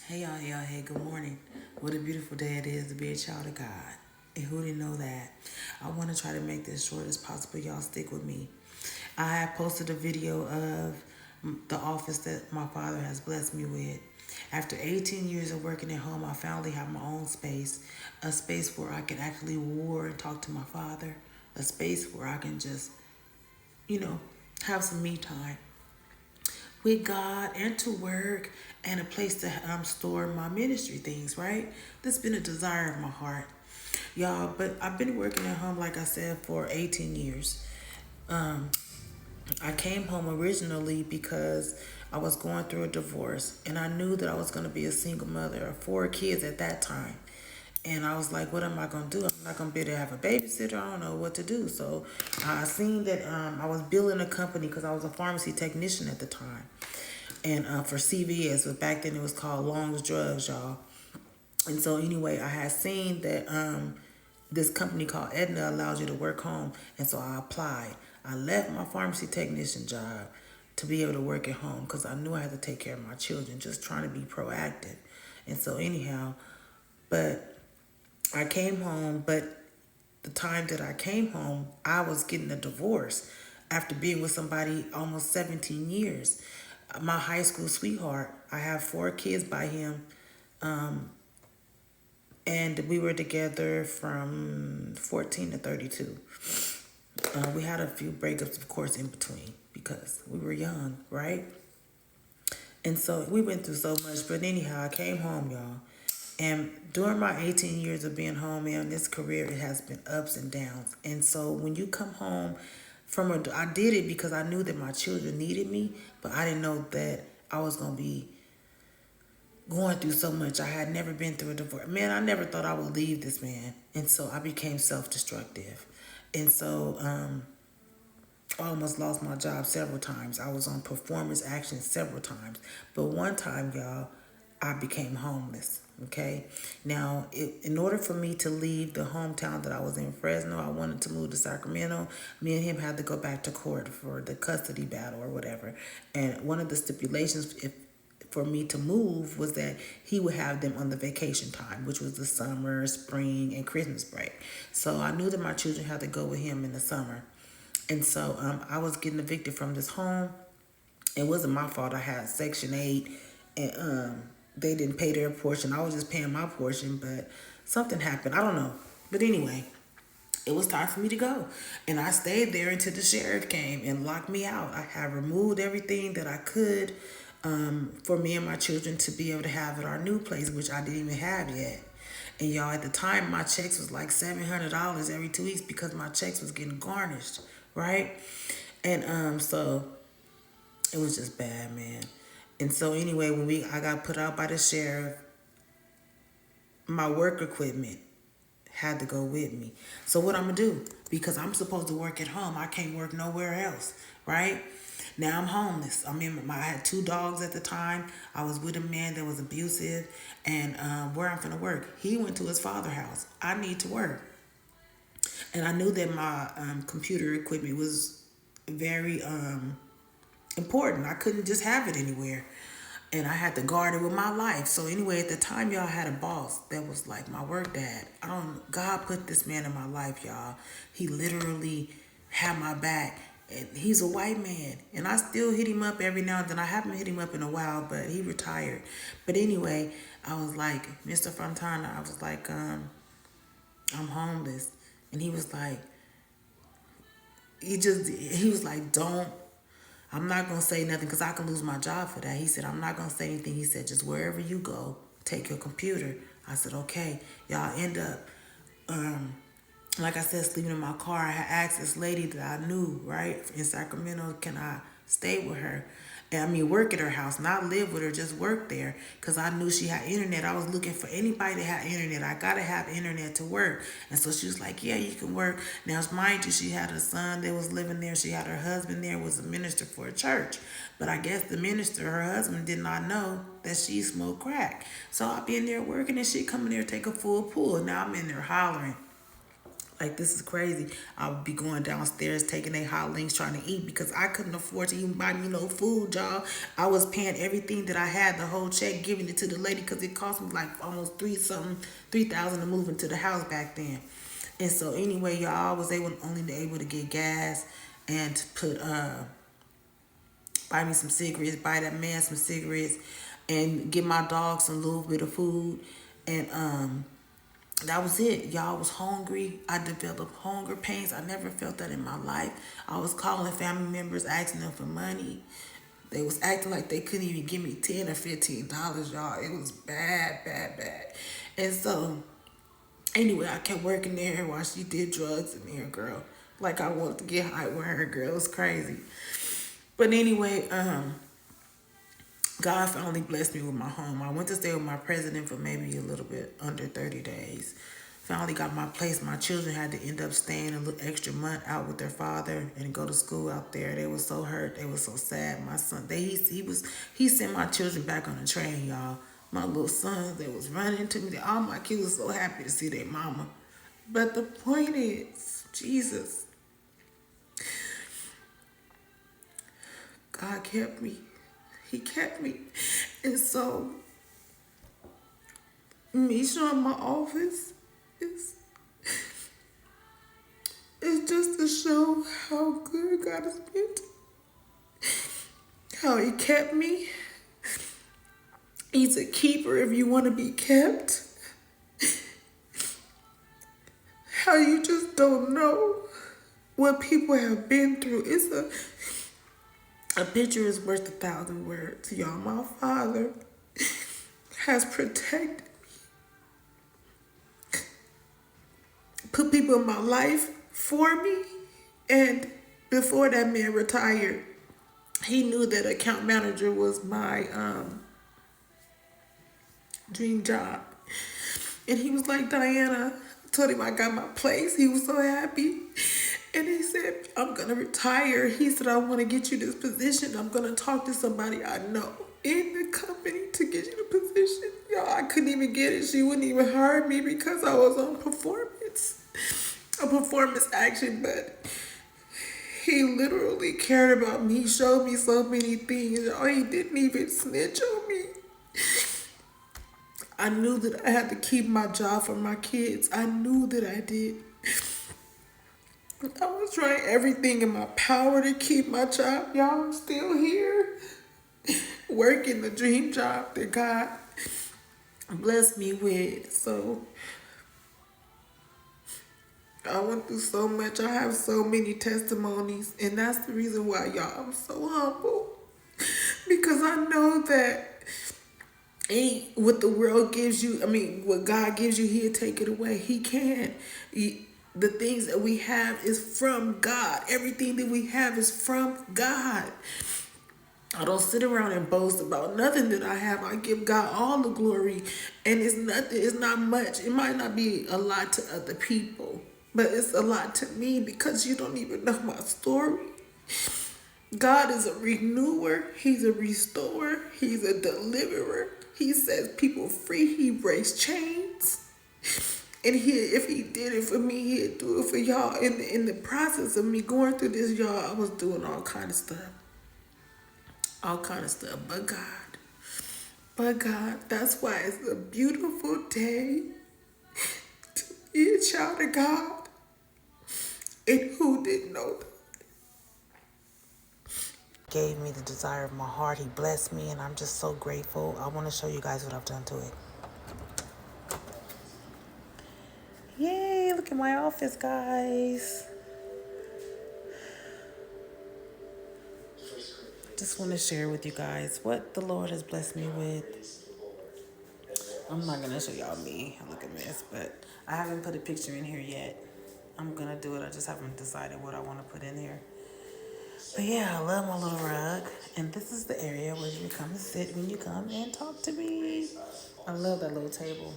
Hey, good morning. What a beautiful day it is to be a child of God. And who didn't know that? I want to try to make this short as possible. Y'all stick with me. I have posted a video of the office that my father has blessed me with. After 18 years of working at home, I finally have my own space, a space where I can actually war and talk to my father, a space where I can just, you know, have some me time with God and to work and a place to store my ministry things, right? That's been a desire of my heart, y'all. But I've been working at home, like I said, for 18 years. Um, I came home originally because I was going through a divorce and I knew that I was going to be a single mother of four kids at that time. And I was like, what am I going to do? I'm not going to be able to have a babysitter. I don't know what to do. So I seen that I was building a company because I was a pharmacy technician at the time. And for CVS, but back then it was called Long's Drugs, y'all. And so anyway, I had seen that this company called Aetna allows you to work home, and so I applied. I left my pharmacy technician job to be able to work at home because I knew I had to take care of my children, just trying to be proactive. And so anyhow, but I came home, but the time that I came home, I was getting a divorce after being with somebody almost 17 years. My high school sweetheart, I have four kids by him. Um, and we were together from 14 to 32. We had a few breakups, of course, in between because we were young, right? And so we went through so much. But anyhow, I came home, y'all. And during my 18 years of being home, man, this career, it has been ups and downs. And so when you come home I did it because I knew that my children needed me, but I didn't know that I was going to be going through so much. I had never been through a divorce. Man, I never thought I would leave this man. And so I became self-destructive. And so I almost lost my job several times. I was on performance action several times. But one time, y'all, I became homeless. Okay. Now, in order for me to leave the hometown that I was in, Fresno, I wanted to move to Sacramento. Me and him had to go back to court for the custody battle or whatever. And one of the stipulations, if for me to move, was that he would have them on the vacation time, which was the summer, spring, and Christmas break. So I knew that my children had to go with him in the summer. And so I was getting evicted from this home. It wasn't my fault. I had Section 8 and they didn't pay their portion. I was just paying my portion, but something happened. I don't know. But anyway, it was time for me to go. And I stayed there until the sheriff came and locked me out. I had removed everything that I could for me and my children to be able to have at our new place, which I didn't even have yet. And y'all, at the time, my checks was like $700 every 2 weeks because my checks was getting garnished, right? And so it was just bad, man. And so anyway, I got put out by the sheriff, my work equipment had to go with me. So what I'm gonna do? Because I'm supposed to work at home, I can't work nowhere else, right? Now I'm homeless. I had two dogs at the time. I was with a man that was abusive, and where I'm gonna work? He went to his father's house. I need to work, and I knew that my computer equipment was very important. I couldn't just have it anywhere. And I had to guard it with my life. So anyway, at the time, y'all, had a boss that was like my work dad. God put this man in my life, y'all. He literally had my back. And he's a white man. And I still hit him up every now and then. I haven't hit him up in a while, but he retired. But anyway, I was like, Mr. Fontana, I was like, I'm homeless. And he was like, he was like, don't, I'm not going to say nothing because I can lose my job for that. He said, I'm not going to say anything. He said, just wherever you go, take your computer. I said, okay. Y'all end up, like I said, sleeping in my car. I had asked this lady that I knew, right, in Sacramento, can I stay with her? And I mean, work at her house, not live with her, just work there. Because I knew she had internet. I was looking for anybody that had internet. I got to have internet to work. And so she was like, yeah, you can work. Now, mind you, she had a son that was living there. She had her husband there, was a minister for a church. But I guess the minister, her husband, did not know that she smoked crack. So I'll be in there working and she come in there take a full pull. Now I'm in there hollering, Like, this is crazy. I would be going downstairs taking a hot links trying to eat because I couldn't afford to even buy me no food, y'all. I was paying everything that I had, the whole check, giving it to the lady because it cost me like almost 3,000 to move into the house back then. And so anyway, y'all, I was only able to get gas and to put buy me some cigarettes, buy that man some cigarettes, and give my dog some little bit of food. And that was it. Y'all, was hungry. I developed hunger pains. I never felt that in my life. I was calling family members, asking them for money. They was acting like they couldn't even give me $10 or $15, y'all. It was bad, bad, bad. And so, anyway, I kept working there while she did drugs in there, girl. Like I wanted to get high with her, girl. It was crazy. But anyway, God finally blessed me with my home. I went to stay with my president for maybe a little bit under 30 days. Finally got my place. My children had to end up staying a little extra month out with their father and go to school out there. They were so hurt. They were so sad. My son, he sent my children back on the train, y'all. My little sons, they was running to me. All my kids were so happy to see their mama. But the point is, Jesus, God kept me. He kept me. And so, me showing my office is just to show how good God has been to me. How he kept me. He's a keeper if you want to be kept. How you just don't know what people have been through. It's a picture is worth 1,000 words, y'all. My father has protected me, put people in my life for me, and before that man retired, he knew that account manager was my dream job. And he was like, Diana, I told him I got my place. He was so happy. And he said, I'm going to retire. He said, I want to get you this position. I'm going to talk to somebody I know in the company to get you the position. Y'all, I couldn't even get it. She wouldn't even hire me because I was on a performance action. But he literally cared about me. He showed me so many things. Y'all, he didn't even snitch on me. I knew that I had to keep my job for my kids. I knew that I did. I was trying everything in my power to keep my job. Y'all, I'm still here. Working the dream job that God blessed me with. So, I went through so much. I have so many testimonies. And that's the reason why, y'all, I'm so humble. Because I know that what the world gives you, what God gives you, he'll take it away. He can. The things that we have is from God. Everything that we have is from God. I don't sit around and boast about nothing that I have. I give God all the glory. And it's nothing, it's not much. It might not be a lot to other people, but it's a lot to me because you don't even know my story. God is a renewer. He's a restorer. He's a deliverer. He sets people free. He breaks chains. And if he did it for me, he'd do it for y'all. In the process of me going through this, y'all, I was doing all kind of stuff. All kind of stuff. But God. But God. That's why it's a beautiful day to be a child of God. And who didn't know that? Gave me the desire of my heart. He blessed me, and I'm just so grateful. I want to show you guys what I've done to it. Yay, look at my office, guys. Just want to share with you guys what the Lord has blessed me with. I'm not going to show y'all me. Look at this, but I haven't put a picture in here yet. I'm going to do it. I just haven't decided what I want to put in here. But yeah, I love my little rug. And this is the area where you come and sit when you come and talk to me. I love that little table.